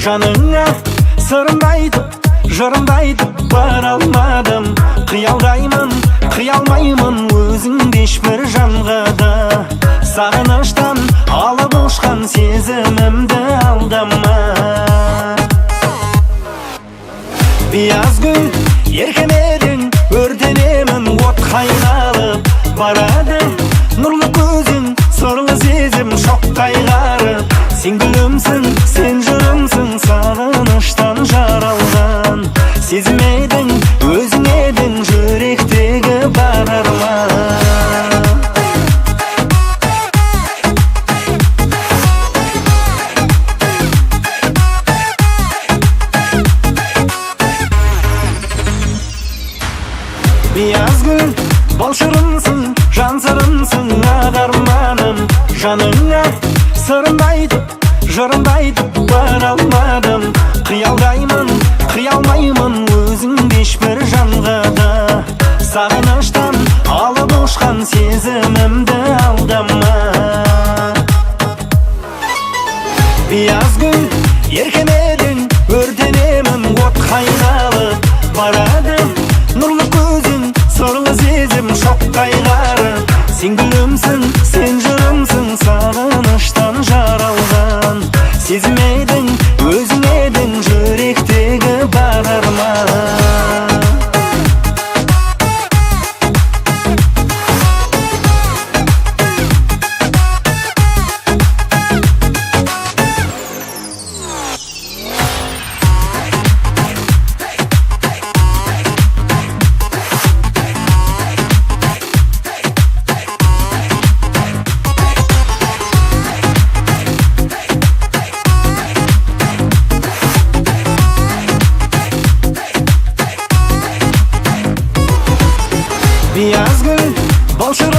жаныңа сырымды айтып, жырымды айтып бара алмадым. Қиялдаймын, қиялмаймын өзіңді ешбір жанға да. Сағыныштан алып ұшқан сезімімді алдама. Бияз гүл еркеледің, өртенемін от қайналып барады. Нұрлы көзің, сорлы сезім шоқ қайғарып. Сен гүлімсің, сен жырымсың, сағыныштан жаралған. Сезім едің, өзің едің, жүректегі бар арман. Бияз гүл, бал шырынсың, жан сырынсың, ақ арманым. Жаныңа сырымды айтып, жырымды айтып бара алмадым. Қиялдаймын, қиялмаймын өзіңді ешбір жанға да. Сағыныштан алып ұшқан сезімімді алдама. Бияз гүл еркеледің, өртенемін от қайналып барады. Нұрлы көзің, сорлы сезім шоқ қайғарып. Сен гүлімсің, сен жырымсың, сағыныштан жаралған. Сезім едің, өзің едің, жүректегі бар арман. Бияз гүл, бал шырынсың,